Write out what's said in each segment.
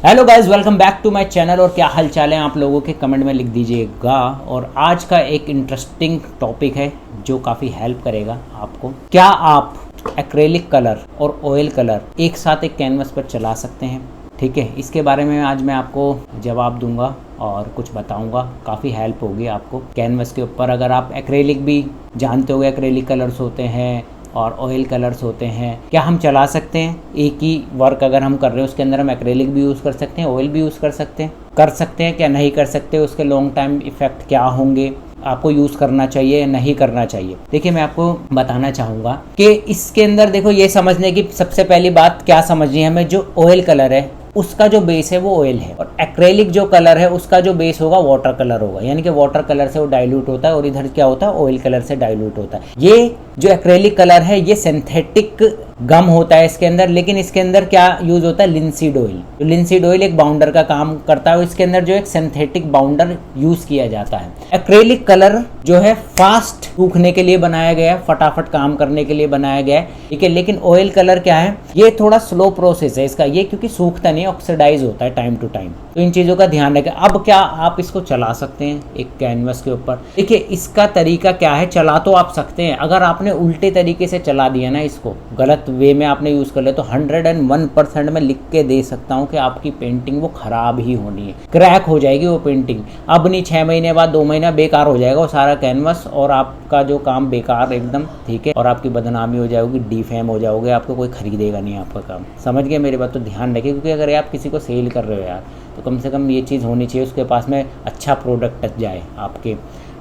Hello guys, welcome back to my channel. और क्या हाल चाल है आप लोगों के, कमेंट में लिख दीजिएगा। और आज का एक इंटरेस्टिंग टॉपिक है जो काफ़ी हेल्प करेगा आपको। क्या आप एक्रेलिक कलर और ऑयल कलर एक साथ एक कैनवस पर चला सकते हैं? ठीक है, इसके बारे में आज मैं आपको जवाब दूंगा और कुछ बताऊंगा। काफ़ी हेल्प होगी आपको कैनवस के ऊपर। अगर आप एक्रेलिक भी जानते हो, एक्रेलिक कलर्स होते हैं और ऑयल कलर्स होते हैं, क्या हम चला सकते हैं? एक ही वर्क अगर हम कर रहे हैं उसके अंदर हम एक्रेलिक भी यूज़ कर सकते हैं, ऑयल भी यूज़ कर सकते हैं क्या नहीं कर सकते? उसके लॉन्ग टाइम इफ़ेक्ट क्या होंगे? आपको यूज़ करना चाहिए या नहीं करना चाहिए? देखिए, मैं आपको बताना चाहूँगा कि इसके अंदर देखो, ये समझने की सबसे पहली बात क्या समझनी है हमें, जो ऑयल कलर है उसका जो बेस है वो ऑयल है, और एक्रेलिक जो कलर है उसका जो बेस होगा वाटर कलर होगा। यानी कि वाटर कलर से वो डाइल्यूट होता है और इधर क्या होता है, ऑयल कलर से डाइल्यूट होता है। ये जो एक्रेलिक कलर है ये सिंथेटिक गम होता है इसके अंदर, लेकिन इसके अंदर क्या यूज होता है, लिंसीड ऑयल। तो लिंसीड ऑयल एक बाउंडर का काम करता है, इसके अंदर जो एक सिंथेटिक बाउंडर यूज किया जाता है। एक्रेलिक कलर जो है फास्ट सूखने के लिए बनाया गया है, फटाफट काम करने के लिए बनाया गया है, ठीक है। लेकिन ऑयल कलर क्या है, ये थोड़ा स्लो प्रोसेस है इसका, ये क्योंकि सूखता नहीं, ऑक्सीडाइज होता है टाइम टू टाइम। तो इन चीज़ों का ध्यान रखें। अब क्या आप इसको चला सकते हैं एक कैनवस के ऊपर? देखिए, इसका तरीका क्या है, चला तो आप सकते हैं। अगर आपने उल्टे तरीके से चला दिया ना, इसको गलत वे में आपने यूज़ कर लिया, तो 101% में लिख के दे सकता हूँ कि आपकी पेंटिंग वो ख़राब ही होनी है, क्रैक हो जाएगी वो पेंटिंग। अब नहीं, 6 महीने बाद, 2 महीना बेकार हो जाएगा वो सारा कैनवस, और आपका जो काम बेकार एकदम, ठीक है। और आपकी बदनामी हो जाएगी, डिफेम हो जाओगे, आपको कोई खरीदेगा नहीं आपका काम। समझ गए मेरी बात? तो ध्यान रखिए, क्योंकि अगर आप किसी को सेल कर रहे हो यार, तो कम से कम ये चीज़ होनी चाहिए उसके पास में, अच्छा प्रोडक्ट जाए आपके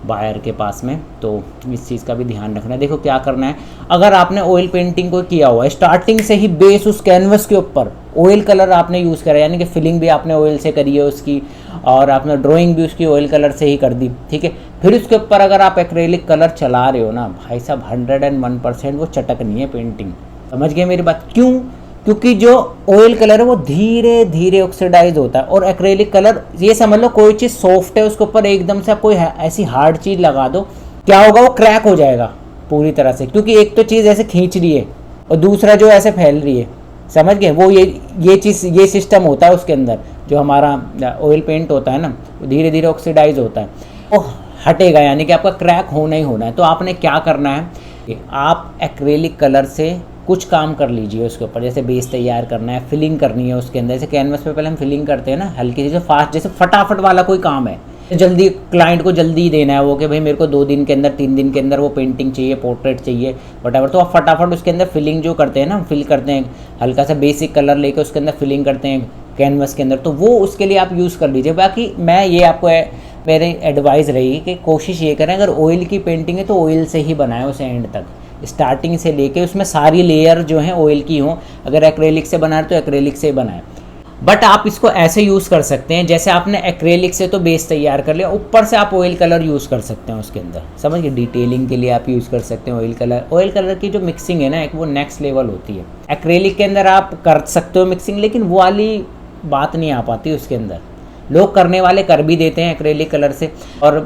बायर के पास में। तो इस चीज़ का भी ध्यान रखना है। देखो क्या करना है, अगर आपने ऑयल पेंटिंग को किया हुआ है, स्टार्टिंग से ही बेस उस कैनवस के ऊपर ऑयल कलर आपने यूज़ करा, यानी कि फिलिंग भी आपने ऑयल से करी है उसकी, और आपने ड्राइंग भी उसकी ऑयल कलर से ही कर दी, ठीक है। फिर उसके ऊपर अगर आप एक्रेलिक कलर चला रहे हो ना भाई साहब, 101% वो चटकनी है पेंटिंग। समझ गए मेरी बात? क्यों? क्योंकि जो ऑयल कलर है वो धीरे धीरे ऑक्सीडाइज होता है, और एक्रेलिक कलर, ये समझ लो कोई चीज़ सॉफ्ट है उसके ऊपर एकदम से आप कोई ऐसी हार्ड चीज़ लगा दो, क्या होगा, वो क्रैक हो जाएगा पूरी तरह से। क्योंकि एक तो चीज़ ऐसे खींच रही है और दूसरा जो ऐसे फैल रही है। समझ गए? वो ये चीज़, ये सिस्टम होता है उसके अंदर। जो हमारा ऑयल पेंट होता है ना, वो धीरे धीरे ऑक्सीडाइज होता है, वो हटेगा, यानी कि आपका क्रैक होना ही होना है। तो आपने क्या करना है कि आप एक्रेलिक कलर से कुछ काम कर लीजिए उसके ऊपर। जैसे बेस तैयार करना है, फिलिंग करनी है उसके अंदर। जैसे कैनवस पे पहले हम फिलिंग करते हैं ना, हल्की सी फास्ट, जैसे फटाफट वाला कोई काम है, जल्दी क्लाइंट को जल्दी देना है वो, कि भाई मेरे को 2 दिन के अंदर, 3 दिन के अंदर वो पेंटिंग चाहिए, पोर्ट्रेट चाहिए, वटएवर। तो आप फटाफट उसके अंदर फिलिंग जो करते हैं ना, फिल करते हैं, हल्का सा बेसिक कलर लेके उसके अंदर फिलिंग करते हैं कैनवस के अंदर, तो वो उसके लिए आप यूज़ कर लीजिए। बाकी मैं ये आपको मेरी एडवाइस रहेगी कि कोशिश ये करें, अगर ऑयल की पेंटिंग है तो ऑयल से ही बनाएं उसे एंड तक, स्टार्टिंग से लेके उसमें सारी लेयर जो है ऑयल की हो। अगर एक्रेलिक से बना रहे तो एक्रेलिक से ही बनाएं। बट आप इसको ऐसे यूज़ कर सकते हैं, जैसे आपने एक्रेलिक से तो बेस तैयार कर लिया, ऊपर से आप ऑयल कलर यूज़ कर सकते हैं उसके अंदर। समझ गए? डिटेलिंग के लिए आप यूज़ कर सकते हैं ऑयल कलर। ऑयल कलर की जो मिक्सिंग है ना, एक वो नेक्स्ट लेवल होती है। एक्रेलिक के अंदर आप कर सकते हो मिक्सिंग, लेकिन वो वाली बात नहीं आ पाती उसके अंदर। लोग करने वाले कर भी देते हैं एक्रेलिक कलर से, और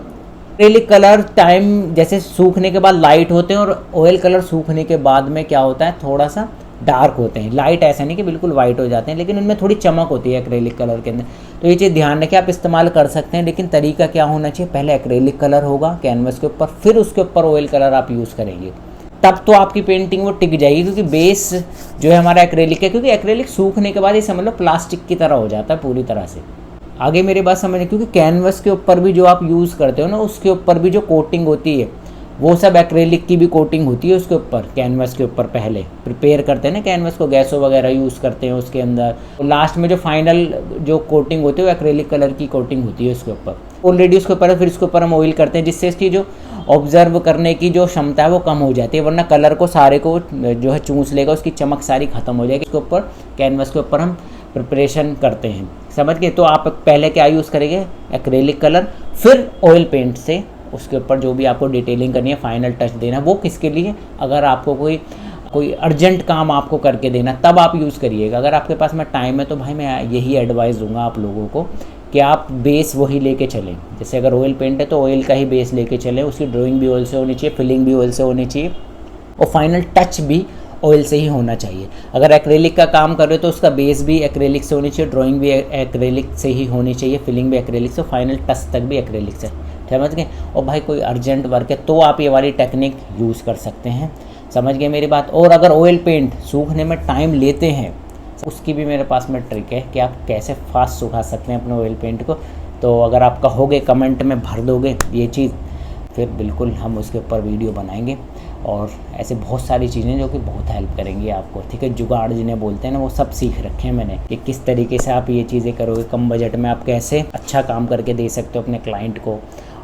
एक्रेलिक कलर टाइम जैसे सूखने के बाद लाइट होते हैं, और ऑयल कलर सूखने के बाद में क्या होता है, थोड़ा सा डार्क होते हैं। लाइट ऐसा नहीं कि बिल्कुल वाइट हो जाते हैं, लेकिन उनमें थोड़ी चमक होती है एक्रेलिक कलर के अंदर। तो ये चीज़ ध्यान रखें, आप इस्तेमाल कर सकते हैं, लेकिन तरीका क्या होना चाहिए, पहले एक्रेलिक कलर होगा कैनवस के ऊपर, फिर उसके ऊपर ऑयल कलर आप यूज़ करेंगे, तब तो आपकी पेंटिंग वो टिक जाएगी। क्योंकि बेस जो है हमारा एक्रेलिक है, क्योंकि एक्रेलिक सूखने के बाद ये समझ लो प्लास्टिक की तरह हो जाता है पूरी तरह से। आगे मेरी बात समझ, क्योंकि कैनवस के ऊपर भी जो आप यूज़ करते हो ना, उसके ऊपर भी जो कोटिंग होती है वो सब एक्रेलिक की भी कोटिंग होती है उसके ऊपर। कैनवस के ऊपर पहले प्रिपेयर करते हैं ना कैनवस को, गैसो वगैरह यूज़ करते हैं उसके अंदर, और लास्ट में जो फाइनल जो कोटिंग होती है वो एक्रेलिक कलर की कोटिंग होती है उसके ऊपर। ऑलरेडी उसके ऊपर, फिर उसके ऊपर हम ऑयल करते हैं, जिससे इसकी जो ऑब्जर्व करने की जो क्षमता है वो कम हो जाती है, वरना कलर को सारे को जो है चूस लेगा, उसकी चमक सारी खत्म हो जाएगी। इसके ऊपर कैनवस के ऊपर हम प्रिपरेशन करते हैं। समझ गए? तो आप पहले क्या यूज़ करेंगे, एक्रेलिक कलर, फिर ऑयल पेंट से उसके ऊपर जो भी आपको डिटेलिंग करनी है, फाइनल टच देना। वो किसके लिए, अगर आपको कोई अर्जेंट काम आपको करके देना, तब आप यूज़ करिएगा। अगर आपके पास में टाइम है तो भाई मैं यही एडवाइस दूंगा आप लोगों को कि आप बेस वही लेके चलें। जैसे अगर ऑयल पेंट है तो ऑयल का ही बेस लेके चलें, उसकी ड्राइंग भी ऑयल से होनी चाहिए, फिलिंग भी ऑयल से होनी चाहिए, और फाइनल टच भी ऑयल से ही होना चाहिए। अगर एक्रेलिक का काम कर रहे हो तो उसका बेस भी एक्रेलिक से होनी चाहिए, ड्राइंग भी एक्रेलिक से ही होनी चाहिए, फिलिंग भी एक्रेलिक से, फाइनल टच तक भी एक्रेलिक से, समझ गए। और भाई कोई अर्जेंट वर्क है तो आप ये वाली टेक्निक यूज़ कर सकते हैं, समझ गए मेरी बात। और अगर ऑयल पेंट सूखने में टाइम लेते हैं उसकी भी मेरे पास में ट्रिक है कि आप कैसे फास्ट सुखा सकते हैं अपने ऑयल पेंट को। तो अगर आप कहोगे कमेंट में भर दोगे ये चीज़, फिर बिल्कुल हम उसके ऊपर वीडियो बनाएंगे। और ऐसे बहुत सारी चीज़ें जो कि बहुत हेल्प करेंगी आपको, ठीक है। जुगाड़ जिन्हें बोलते हैं ना, वो सब सीख रखे हैं मैंने कि किस तरीके से आप ये चीज़ें करोगे, कम बजट में आप कैसे अच्छा काम करके दे सकते हो अपने क्लाइंट को,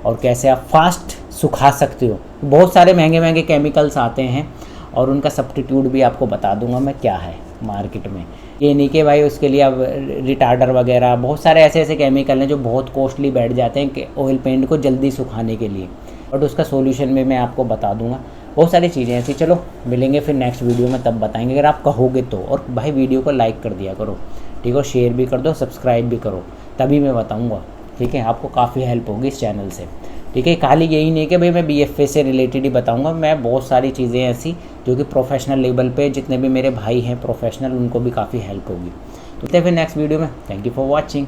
और कैसे आप फास्ट सुखा सकते हो। बहुत सारे महंगे महंगे केमिकल्स आते हैं और उनका सब्स्टिट्यूट भी आपको बता दूंगा मैं क्या है मार्केट में। ये नहीं कि भाई उसके लिए अब रिटार्डर वगैरह, बहुत सारे ऐसे ऐसे केमिकल हैं जो बहुत कॉस्टली बैठ जाते हैं कि ऑयल पेंट को जल्दी सुखाने के लिए, बट उसका सोल्यूशन भी मैं आपको बता दूंगा। बहुत सारी चीज़ें ऐसी। चलो मिलेंगे फिर नेक्स्ट वीडियो में, तब बताएंगे अगर आप कहोगे तो। और भाई वीडियो को लाइक कर दिया करो, ठीक है, शेयर भी कर दो, सब्सक्राइब भी करो, तभी मैं बताऊँगा, ठीक है। आपको काफ़ी हेल्प होगी इस चैनल से, ठीक है। खाली यही नहीं कि भाई मैं BFA से रिलेटेड ही बताऊंगा, मैं बहुत सारी चीज़ें ऐसी जो कि प्रोफेशनल लेवल पे जितने भी मेरे भाई हैं प्रोफेशनल, उनको भी काफ़ी हेल्प होगी। तो फिर नेक्स्ट वीडियो में, थैंक यू फॉर वॉचिंग।